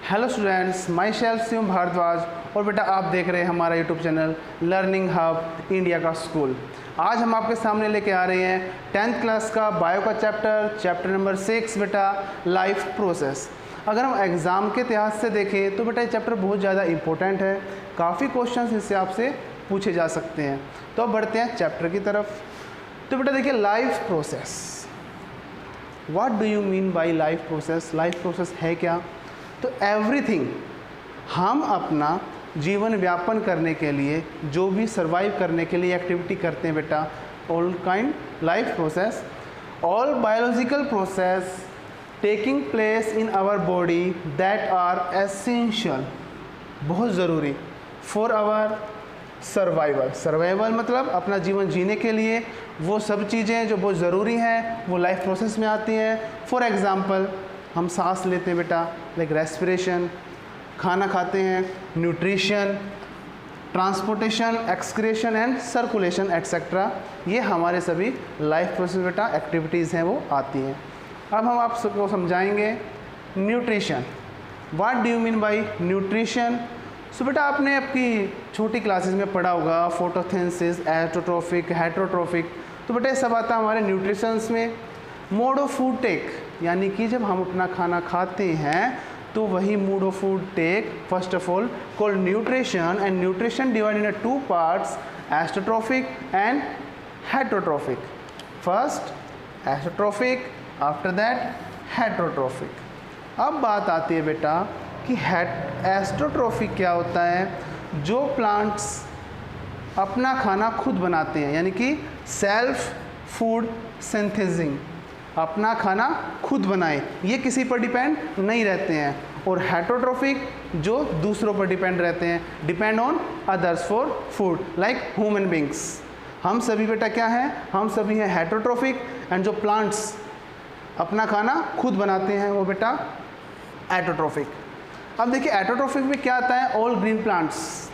Hello students, myself Shivam Bhardwaj और बेटा आप देख रहे हैं हमारा YouTube channel learning hub India का स्कूल। आज हम आपके सामने लेके आ रहे हैं 10th क्लास का बायो का चैप्टर नंबर 6 बेटा लाइफ प्रोसेस। अगर हम एग्ज़ाम के इतिहास से देखें तो बेटा ये चैप्टर बहुत ज़्यादा इंपॉर्टेंट है, काफ़ी क्वेश्चंस इससे आपसे पूछे जा सकते हैं। तो अब बढ़ते हैं चैप्टर की तरफ। तो बेटा देखिए life process, what do you mean by life process. Life process है क्या? तो एवरीथिंग, हम अपना जीवन व्यापन करने के लिए जो भी सर्वाइव करने के लिए एक्टिविटी करते हैं बेटा, all kind life process, all biological process taking place in our body that are essential, बहुत ज़रूरी फॉर आवर सर्वाइवल। सर्वाइवल मतलब अपना जीवन जीने के लिए वो सब चीज़ें जो बहुत ज़रूरी हैं वो लाइफ प्रोसेस में आती हैं। फॉर एग्ज़ाम्पल हम सांस लेते हैं बेटा, लाइक रेस्पिरेशन, खाना खाते हैं, nutrition, transportation, excretion and circulation etcetera, ये हमारे सभी लाइफ प्रोसेस बेटा एक्टिविटीज़ हैं वो आती हैं। अब हम आप सबको समझाएंगे nutrition. What do you mean by nutrition. So बेटा आपने आपकी छोटी क्लासेस में पढ़ा होगा फोटोसिंथेसिस, ऑटोट्रोफिक, हेटेरोट्रोफिक, तो बेटा ये सब आता है हमारे न्यूट्रिशंस में। मोड ऑफ फूड टेक, यानी कि जब हम अपना खाना खाते हैं तो वही mode of food take first of all called nutrition, and nutrition divided in two parts, autotrophic and heterotrophic. First autotrophic, after that heterotrophic. अब बात आती है बेटा कि एस्टोट्रोफिक क्या होता है। जो प्लांट्स अपना खाना खुद बनाते हैं, यानी कि सेल्फ फूड सिंथेसिंग, अपना खाना खुद बनाएं, ये किसी पर डिपेंड नहीं रहते हैं। और हेटेरोट्रोफिक जो दूसरों पर डिपेंड रहते हैं, depend on others for food, like human beings. हम सभी बेटा क्या हैं, हम सभी हैं हेटेरोट्रोफिक, एंड जो प्लांट्स अपना खाना खुद बनाते हैं वो बेटा एटोट्रोफिक। अब देखिए एटोट्रोफिक में क्या आता है, all green plants.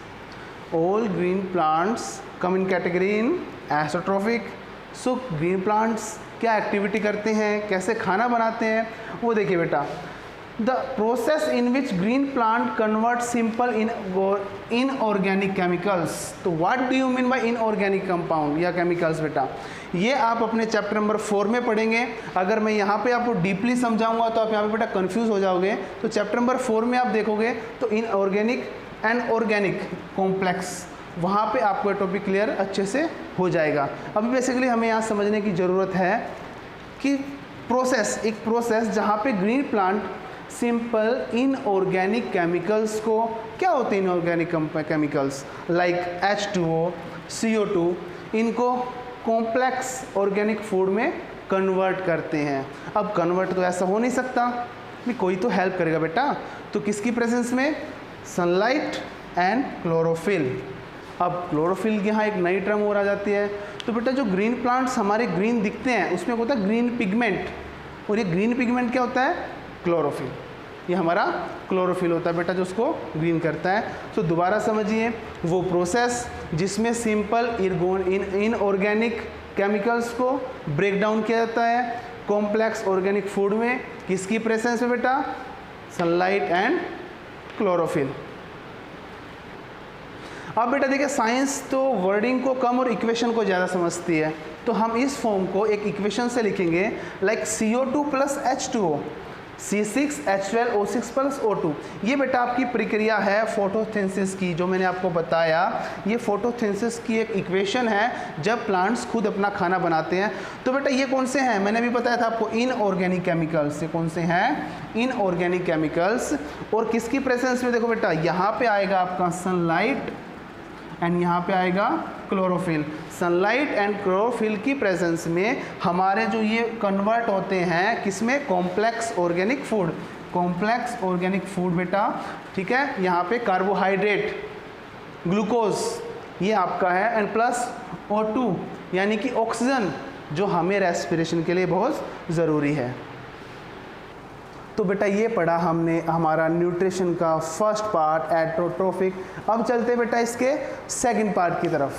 All green plants come in category in autotrophic. So green plants क्या एक्टिविटी करते हैं, कैसे खाना बनाते हैं, वो देखिए बेटा। The process in which green plant convert simple inorganic chemicals. तो what do you mean by inorganic compound या केमिकल्स बेटा, ये आप अपने चैप्टर नंबर 4 में पढ़ेंगे। अगर मैं यहाँ पे आपको डीपली समझाऊंगा तो आप यहाँ पे बेटा कंफ्यूज हो जाओगे। तो चैप्टर नंबर 4 में आप देखोगे तो इनऑर्गेनिक एंड ऑर्गेनिक कॉम्प्लेक्स, वहाँ पे आपको ये टॉपिक क्लियर अच्छे से हो जाएगा। अभी बेसिकली हमें यहाँ समझने की ज़रूरत है कि प्रोसेस, एक प्रोसेस जहाँ पे green plant simple inorganic chemicals को, क्या होते हैं inorganic chemicals, like H2O, CO2, इनको कॉम्प्लेक्स ऑर्गेनिक फूड में कन्वर्ट करते हैं। अब कन्वर्ट तो ऐसा हो नहीं सकता, कोई तो हेल्प करेगा बेटा। तो किसकी प्रेजेंस में, सनलाइट एंड क्लोरोफिल। अब क्लोरोफिल की यहाँ एक नई टर्म और आ जाती है। तो बेटा जो ग्रीन प्लांट्स हमारे ग्रीन दिखते हैं उसमें होता है ग्रीन पिगमेंट, और ये ग्रीन पिगमेंट क्या होता है, क्लोरोफिल। ये हमारा क्लोरोफिल होता है बेटा जो उसको ग्रीन करता है। तो दोबारा समझिए, वो प्रोसेस जिसमें सिंपल इनऑर्गेनिक केमिकल्स को ब्रेक डाउन किया जाता है कॉम्प्लेक्स ऑर्गेनिक फूड में, किसकी प्रेजेंस में बेटा, सनलाइट एंड क्लोरोफिल। अब बेटा देखिए साइंस तो वर्डिंग को कम और इक्वेशन को ज़्यादा समझती है, तो हम इस फॉर्म को एक इक्वेशन से लिखेंगे, like CO2 plus H2O, C6H12O6 plus O2। ये बेटा आपकी प्रक्रिया है फोटोसिंथेसिस की, जो मैंने आपको बताया। ये फोटोसिंथेसिस की एक इक्वेशन है जब प्लांट्स खुद अपना खाना बनाते हैं। तो बेटा ये कौन से हैं, मैंने भी बताया था आपको, इनऑर्गेनिक केमिकल्स। ये कौन से हैं, इनऑर्गेनिक केमिकल्स। और किसकी प्रेजेंस में, देखो बेटा यहाँ पे आएगा आपका सनलाइट एंड यहाँ पे आएगा क्लोरोफिल। सनलाइट एंड क्लोरोफिल की प्रेजेंस में हमारे जो ये कन्वर्ट होते हैं किसमें, complex organic food. Complex organic food बेटा, ठीक है। यहाँ पे कार्बोहाइड्रेट, ग्लूकोज ये आपका है, एंड प्लस O2 यानी कि ऑक्सीजन जो हमें रेस्पिरेशन के लिए बहुत ज़रूरी है। तो बेटा ये पढ़ा हमने हमारा न्यूट्रिशन का फर्स्ट पार्ट एटोट्रोफिक। अब चलते बेटा इसके सेकंड पार्ट की तरफ।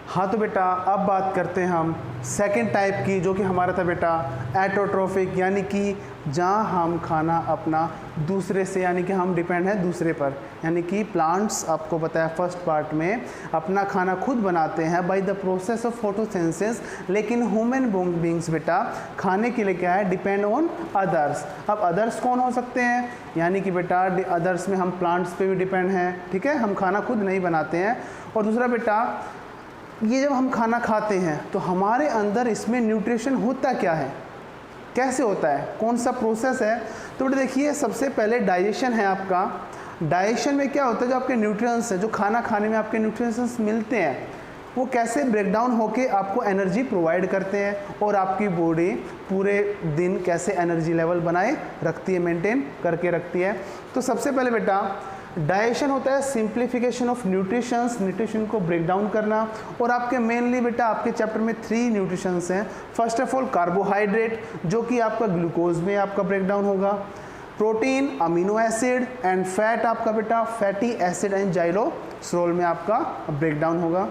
हाँ तो बेटा अब बात करते हैं हम सेकंड टाइप की, जो कि हमारा था बेटा एटोट्रोफिक, यानी कि जहाँ हम खाना अपना दूसरे से, यानी कि हम डिपेंड हैं दूसरे पर, यानी कि प्लांट्स आपको बताया फर्स्ट पार्ट में अपना खाना खुद बनाते हैं by the process of photosynthesis, लेकिन ह्यूमन बींग्स बेटा खाने के लिए क्या है, डिपेंड ऑन अदर्स। अब अदर्स कौन हो सकते हैं, यानी कि बेटा अदर्स में हम प्लांट्स पे भी डिपेंड हैं, ठीक है, हम खाना खुद नहीं बनाते हैं। और दूसरा बेटा ये जब हम खाना खाते हैं तो हमारे अंदर इसमें न्यूट्रिशन होता क्या है, कैसे होता है, कौन सा प्रोसेस है। तो बेटा देखिए सबसे पहले डाइजेशन है आपका। डाइजेशन में क्या होता है, जो आपके न्यूट्रिएंट्स हैं, जो खाना खाने में आपके न्यूट्रिएंट्स मिलते हैं, वो कैसे ब्रेक डाउन होके आपको एनर्जी प्रोवाइड करते हैं और आपकी बॉडी पूरे दिन कैसे एनर्जी लेवल बनाए रखती है, मेंटेन करके रखती है। तो सबसे पहले बेटा डाइजेशन होता है सिंप्लीफिकेशन ऑफ न्यूट्रिशंस, न्यूट्रिशन को ब्रेक डाउन करना। और आपके मेनली बेटा आपके चैप्टर में 3 न्यूट्रिशंस हैं। फर्स्ट ऑफ ऑल कार्बोहाइड्रेट, जो कि आपका ग्लूकोज में आपका ब्रेक डाउन होगा, protein, amino acid and fat आपका बेटा फैटी एसिड एंड जाइलोसोल में आपका ब्रेक डाउन होगा।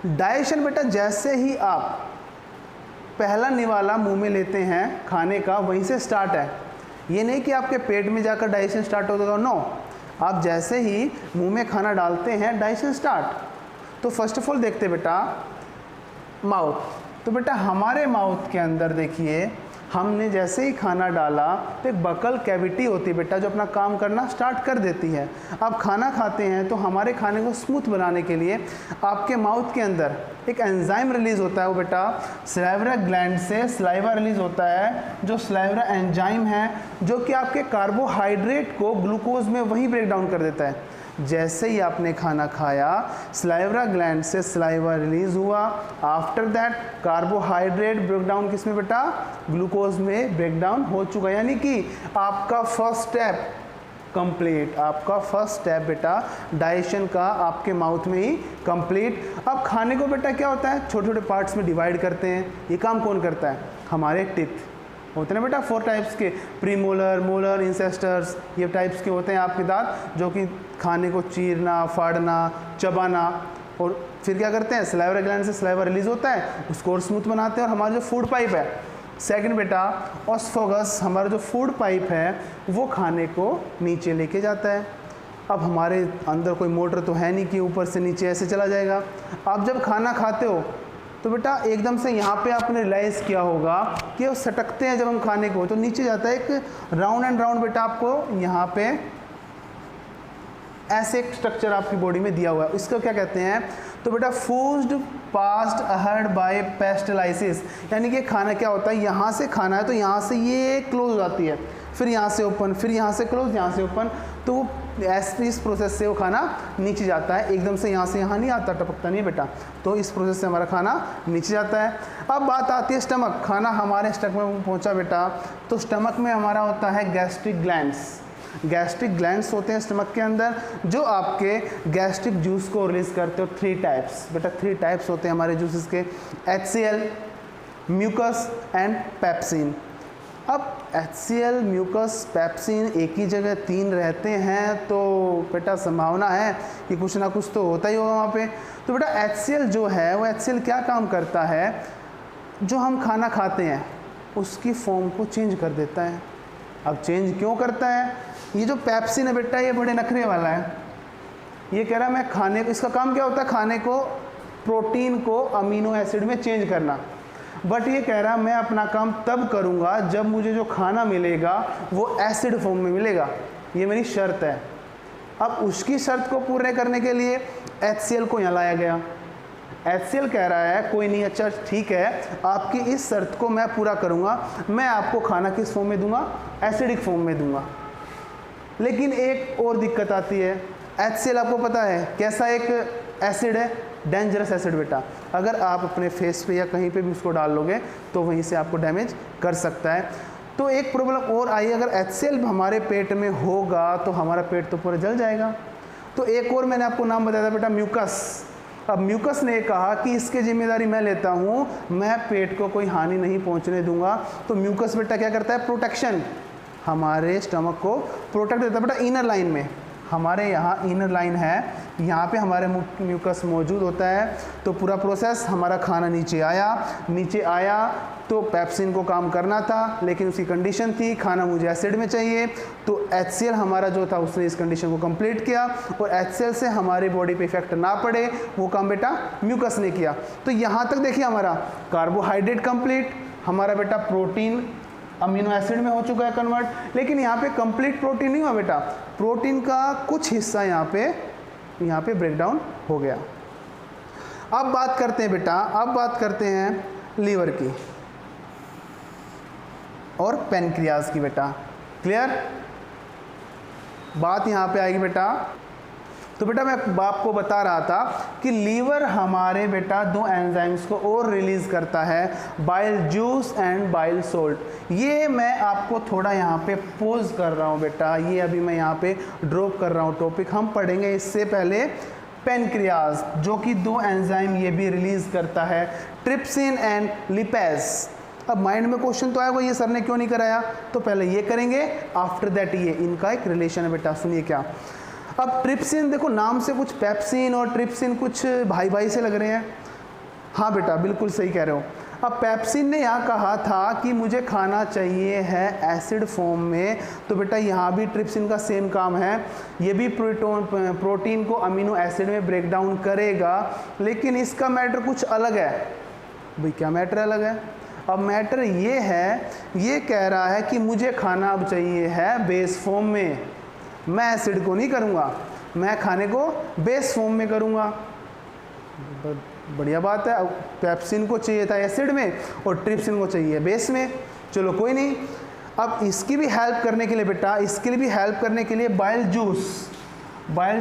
डाइजेशन बेटा जैसे ही आप पहला निवाला मुंह में लेते हैं खाने का, वहीं से स्टार्ट है। ये नहीं कि आपके पेट में जाकर डाइजेशन स्टार्ट होगा, नो, आप जैसे ही मुंह में खाना डालते हैं डाइजेशन स्टार्ट। तो फर्स्ट ऑफ ऑल देखते बेटा माउथ। तो बेटा हमारे माउथ के अंदर देखिए हमने जैसे ही खाना डाला तो एक बकल कैविटी होती है बेटा, जो अपना काम करना स्टार्ट कर देती है। अब खाना खाते हैं तो हमारे खाने को स्मूथ बनाने के लिए आपके माउथ के अंदर एक एंजाइम रिलीज होता है, वो बेटा सलाइवरा ग्लैंड से सलाइवा रिलीज होता है, जो सलाइवरा एंजाइम है, जो कि आपके कार्बोहाइड्रेट को ग्लूकोज में वही ब्रेक डाउन कर देता है। जैसे ही आपने खाना खाया सलाइवरा ग्लैंड से सलाइवा रिलीज हुआ, after that carbohydrate break down किस में बेटा, ग्लूकोज में ब्रेक डाउन हो चुका, यानी कि आपका फर्स्ट स्टेप कंप्लीट, आपका फर्स्ट स्टेप बेटा डाइजेशन का आपके माउथ में ही कंप्लीट। अब खाने को बेटा क्या होता है, छोटे छोटे पार्ट्स में डिवाइड करते हैं। ये काम कौन करता है, हमारे टीथ होते हैं बेटा 4 टाइप्स के, प्रीमोलर, मोलर, इंसेस्टर्स, ये टाइप्स के होते हैं आपके दांत, जो कि खाने को चीरना, फाड़ना, चबाना, और फिर क्या करते हैं, सलाइवरा ग्लैंड से सलाइवा रिलीज होता है, उसको और स्मूथ बनाते हैं। और हमारा जो फूड पाइप है, सेकंड बेटा ऑस्फोगस, हमारा जो फूड पाइप है वो खाने को नीचे लेके जाता है। अब हमारे अंदर कोई मोटर तो है नहीं कि ऊपर से नीचे ऐसे चला जाएगा। आप जब खाना खाते हो तो बेटा एकदम से यहाँ पे आपने रियलाइज़ किया होगा कि वो सटकते हैं जब हम खाने को, तो नीचे जाता है एक राउंड एंड राउंड बेटा, आपको यहाँ पे ऐसे एक स्ट्रक्चर आपकी बॉडी में दिया हुआ है, इसको क्या कहते हैं, तो बेटा फूड पास्ड अहेड बाय पेस्टलाइसिस, यानी कि खाना क्या होता है, यहाँ से खाना है तो यहाँ से ये क्लोज हो जाती है, फिर यहाँ से ओपन, फिर यहाँ से क्लोज, यहाँ से ओपन, तो इस प्रोसेस से वो खाना नीचे जाता है, एकदम से यहाँ नहीं आता, टपकता नहीं है बेटा, तो इस प्रोसेस से हमारा खाना नीचे जाता है। अब बात आती है स्टमक, खाना हमारे स्टमक में पहुँचा बेटा, तो स्टमक में हमारा होता है गैस्ट्रिक ग्लैंड्स। गैस्ट्रिक ग्लैंड्स होते हैं स्टमक के अंदर, जो आपके गैस्ट्रिक जूस को रिलीज करते हो। 3 टाइप्स बेटा, 3 टाइप्स होते हैं हमारे जूसेस के, HCl, म्यूकस एंड पेप्सिन। अब HCl, म्यूकस, पेप्सिन एक ही जगह 3 रहते हैं, तो बेटा संभावना है कि कुछ ना कुछ तो होता ही होगा वहाँ पे। तो बेटा HCl जो है वो HCl क्या काम करता है, जो हम खाना खाते हैं उसकी फॉर्म को चेंज कर देता है। अब चेंज क्यों करता है, ये जो पेप्सिन है बेटा ये बड़े नखरे वाला है, ये कह रहा है मैं खाने को, इसका काम क्या होता है, खाने को, प्रोटीन को अमीनो एसिड में चेंज करना, बट ये कह रहा है मैं अपना काम तब करूँगा जब मुझे जो खाना मिलेगा वो एसिड फॉर्म में मिलेगा, ये मेरी शर्त है। अब उसकी शर्त को पूरे करने के लिए HCl को यहाँ लाया गया। HCl कह रहा है कोई नहीं, अच्छा ठीक है, आपकी इस शर्त को मैं पूरा करूँगा, मैं आपको खाना किस फॉर्म में दूंगा, एसिडिक फॉर्म में दूंगा। लेकिन एक और दिक्कत आती है, HCl आपको पता है कैसा एक एसिड है, डेंजरस एसिड बेटा, अगर आप अपने फेस पे या कहीं पे भी उसको डाल लोगे तो वहीं से आपको डैमेज कर सकता है। तो एक प्रॉब्लम और आई, अगर HCl हमारे पेट में होगा तो हमारा पेट तो पूरा जल जाएगा। तो एक और मैंने आपको नाम बताया था बेटा, म्यूकस। अब म्यूकस ने कहा कि इसकी जिम्मेदारी मैं लेता हूँ, मैं पेट को कोई हानि नहीं पहुँचने दूंगा। तो म्यूकस बेटा क्या करता है, प्रोटेक्शन, हमारे स्टमक को प्रोटेक्ट देता है बेटा इनर लाइन में। हमारे यहाँ इनर लाइन है, यहाँ पे हमारे म्यूकस मौजूद होता है। तो पूरा प्रोसेस हमारा खाना नीचे आया तो पेप्सिन को काम करना था, लेकिन उसकी कंडीशन थी खाना मुझे एसिड में चाहिए। तो HCl हमारा जो था उसने इस कंडीशन को कंप्लीट किया, और HCl से हमारी बॉडी पे इफेक्ट ना पड़े वो काम बेटा म्यूकस ने किया। तो यहाँ तक देखिए हमारा कार्बोहाइड्रेट कंप्लीट, हमारा बेटा प्रोटीन अमीनो एसिड में हो चुका है कन्वर्ट। लेकिन यहाँ पे कंप्लीट प्रोटीन नहीं हुआ बेटा, प्रोटीन का कुछ हिस्सा यहाँ पे ब्रेक डाउन हो गया। अब बात करते हैं बेटा, अब बात करते हैं लीवर की और पैनक्रियाज की बेटा। क्लियर बात यहाँ पे आएगी बेटा। तो बेटा मैं आपको बता रहा था कि लीवर हमारे बेटा दो एंजाइम्स को और रिलीज करता है, bile juice and bile salt. ये मैं आपको थोड़ा यहाँ पे पोज कर रहा हूँ बेटा, ये अभी मैं यहाँ पे ड्रॉप कर रहा हूँ टॉपिक। हम पढ़ेंगे इससे पहले पैनक्रियाज, जो कि दो एंजाइम ये भी रिलीज करता है, ट्रिप्सिन एंड लिपेज। अब माइंड में क्वेश्चन तो आएगा ये सर ने क्यों नहीं कराया, तो पहले ये करेंगे, आफ्टर दैट ये, इनका एक रिलेशन है बेटा। सुनिए क्या, अब ट्रिप्सिन देखो नाम से कुछ पेप्सिन और ट्रिप्सिन कुछ भाई भाई से लग रहे हैं। हाँ बेटा बिल्कुल सही कह रहे हो। अब पेप्सिन ने यहाँ कहा था कि मुझे खाना चाहिए है एसिड फॉर्म में, तो बेटा यहाँ भी ट्रिप्सिन का सेम काम है, ये भी प्रोटीन को अमीनो एसिड में ब्रेक डाउन करेगा। लेकिन इसका मैटर कुछ अलग है। भाई क्या मैटर अलग है? अब मैटर ये है, ये कह रहा है कि मुझे खाना अब चाहिए है बेस फॉर्म में, मैं एसिड को नहीं करूँगा, मैं खाने को बेस फॉर्म में करूँगा। बढ़िया बात है। अब पेप्सिन को चाहिए था एसिड में और ट्रिप्सिन को चाहिए बेस में, चलो कोई नहीं। अब इसकी भी हेल्प करने के लिए बेटा, इसके लिए भी हेल्प करने के लिए बाइल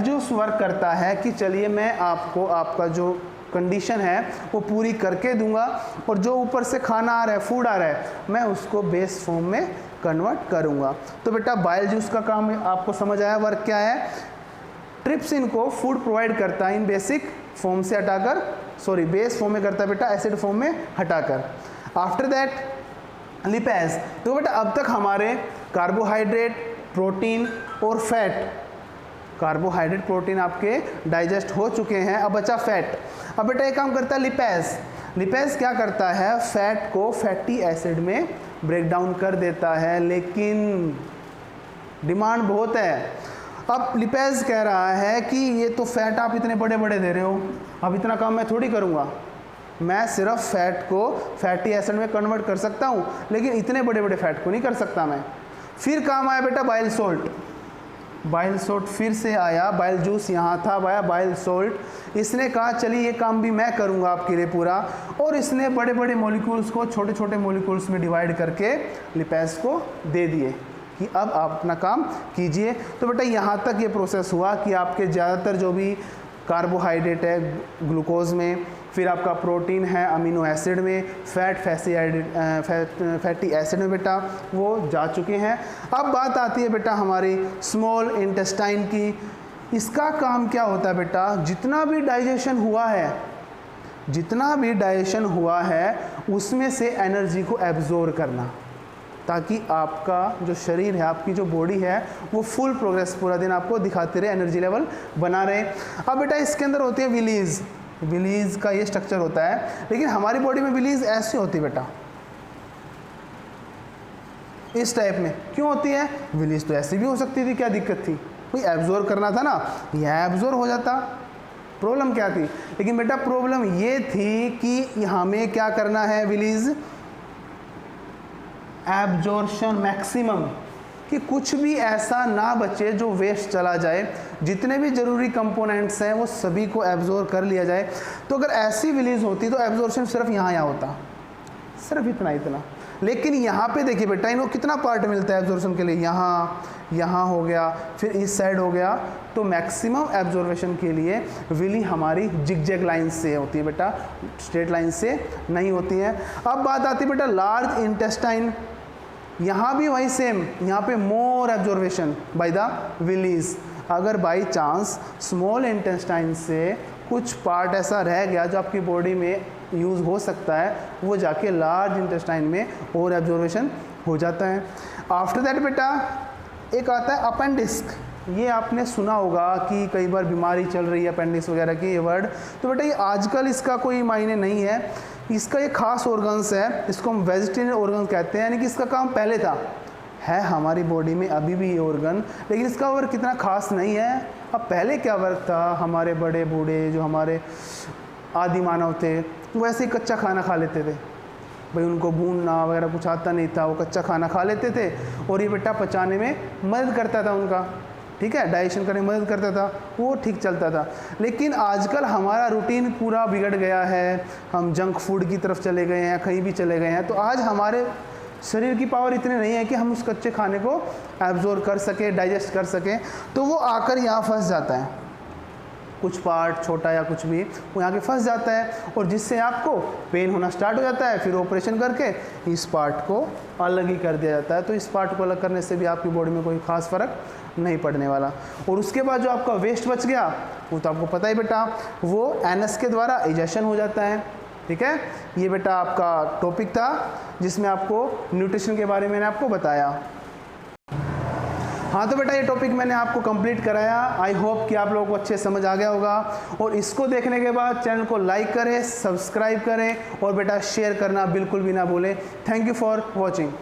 जूस वर्क करता है कि चलिए मैं आपको आपका जो कंडीशन है वो पूरी करके दूंगा, और जो ऊपर से खाना आ रहा है, फूड आ रहा है, मैं उसको बेस फॉर्म में कन्वर्ट करूंगा। तो बेटा बाइल जूस का काम आपको समझ आया, वर्क क्या है। ट्रिप्सिन को फूड प्रोवाइड करता है इन बेसिक फॉर्म से हटाकर, सॉरी बेस फॉर्म में करता है बेटा, एसिड फॉर्म में हटाकर। After that lipase. तो बेटा अब तक हमारे कार्बोहाइड्रेट, प्रोटीन और फैट, कार्बोहाइड्रेट प्रोटीन आपके डाइजेस्ट हो चुके हैं, अब बचा फैट। अब बेटा एक काम करता है लिपेज क्या करता है, फैट को फैटी एसिड में ब्रेक डाउन कर देता है, लेकिन डिमांड बहुत है। अब लिपेज कह रहा है कि ये तो फैट आप इतने बड़े बड़े दे रहे हो, अब इतना काम मैं थोड़ी करूँगा, मैं सिर्फ फैट को फैटी एसिड में कन्वर्ट कर सकता हूँ, लेकिन इतने बड़े बड़े फैट को नहीं कर सकता मैं। फिर काम आया बेटा बाइल सोल्ट फिर से आया, बाइल जूस यहाँ था, आया बाइल सोल्ट। इसने कहा चलिए ये काम भी मैं करूँगा आपके लिए पूरा, और इसने बड़े बड़े मॉलिक्यूल्स को छोटे छोटे मॉलिक्यूल्स में डिवाइड करके लिपेज को दे दिए कि अब आप अपना काम कीजिए। तो बेटा यहाँ तक ये प्रोसेस हुआ कि आपके ज़्यादातर जो भी कार्बोहाइड्रेट है ग्लूकोज में, फिर आपका प्रोटीन है अमीनो एसिड में, फैटी एसिड में बेटा वो जा चुके हैं। अब बात आती है बेटा हमारी स्मॉल इंटेस्टाइन की। इसका काम क्या होता है बेटा, जितना भी डाइजेशन हुआ है उसमें से एनर्जी को एब्जॉर्ब करना, ताकि आपका जो शरीर है, आपकी जो बॉडी है वो फुल प्रोग्रेस पूरा दिन आपको दिखाते रहे, एनर्जी लेवल बना रहे। अब बेटा इसके अंदर होती है विलीज का ये स्ट्रक्चर होता है, लेकिन हमारी बॉडी में विलीज ऐसी होती है बेटा, इस टाइप में। क्यों होती है? विलीज तो ऐसी भी हो सकती थी, क्या दिक्कत थी? कोई एब्जॉर्ब करना था ना, यह एब्जॉर्ब हो जाता। प्रॉब्लम क्या थी? लेकिन बेटा प्रॉब्लम ये थी कि हमें क्या करना है, विलीज एब्जॉर्प्शन मैक्सिमम, कि कुछ भी ऐसा ना बचे जो वेस्ट चला जाए, जितने भी जरूरी कंपोनेंट्स हैं वो सभी को एब्जॉर्ब कर लिया जाए। तो अगर ऐसी विलीज होती तो एब्जॉर्प्शन सिर्फ यहाँ होता, सिर्फ इतना। लेकिन यहाँ पे देखिए बेटा इनको कितना पार्ट मिलता है एब्जॉर्प्शन के लिए, यहाँ हो गया, फिर इस साइड हो गया। तो मैक्सिमम एब्जॉर्वेशन के लिए विली हमारी जिगजैग लाइन से होती है बेटा, स्ट्रेट लाइन से नहीं होती है। अब बात आती है बेटा लार्ज इंटेस्टाइन। यहाँ भी वही सेम, यहाँ पे मोर एब्जॉर्वेशन बाय द विलीज। अगर बाई चांस स्मॉल इंटेस्टाइन से कुछ पार्ट ऐसा रह गया जो आपकी बॉडी में यूज़ हो सकता है, वो जाके लार्ज इंटेस्टाइन में और एब्जॉर्वेशन हो जाता है। आफ्टर दैट बेटा एक आता है ये आपने सुना होगा कि कई बार बीमारी चल रही है अपेंडिक्स वगैरह की, ये वर्ड। तो बेटा ये आजकल इसका कोई मायने नहीं है। इसका एक खास ऑर्गन्स है, इसको हम वेजिटेरियन ऑर्गन कहते हैं, यानी कि इसका काम पहले था, है हमारी बॉडी में अभी भी ये ऑर्गन, लेकिन इसका वर्क कितना खास नहीं है। अब पहले क्या वर्क था, हमारे बड़े बूढ़े जो हमारे आदि मानव थे वो ऐसे ही कच्चा खाना खा लेते थे भाई, उनको भूनना वगैरह कुछ आता नहीं था, वो कच्चा खाना खा लेते थे और ये बेटा पचाने में मदद करता था उनका, ठीक है, डाइजेशन करने में मदद करता था, वो ठीक चलता था। लेकिन आजकल हमारा रूटीन पूरा बिगड़ गया है, हम जंक फूड की तरफ चले गए हैं, कहीं भी चले गए हैं, तो आज हमारे शरीर की पावर इतनी नहीं है कि हम उस कच्चे खाने को एब्जॉर्ब कर सके, डाइजेस्ट कर सकें, तो वो आकर यहाँ फंस जाता है, कुछ पार्ट छोटा या कुछ भी वो यहाँ के फंस जाता है और जिससे आपको पेन होना स्टार्ट हो जाता है। फिर ऑपरेशन करके इस पार्ट को अलग ही कर दिया जाता है। तो इस पार्ट को अलग करने से भी आपकी बॉडी में कोई खास फर्क नहीं पड़ने वाला। और उसके बाद जो आपका वेस्ट बच गया वो तो आपको पता ही बेटा, वो एनस के द्वारा इजेक्शन हो जाता है, ठीक है। ये बेटा आपका टॉपिक था जिसमें आपको न्यूट्रिशन के बारे में मैंने आपको बताया। हाँ तो बेटा ये टॉपिक मैंने आपको कंप्लीट कराया। आई होप कि आप लोगों को अच्छे समझ आ गया होगा। और इसको देखने के बाद चैनल को लाइक करें, सब्सक्राइब करें और बेटा शेयर करना बिल्कुल भी ना भूलें। Thank you for watching.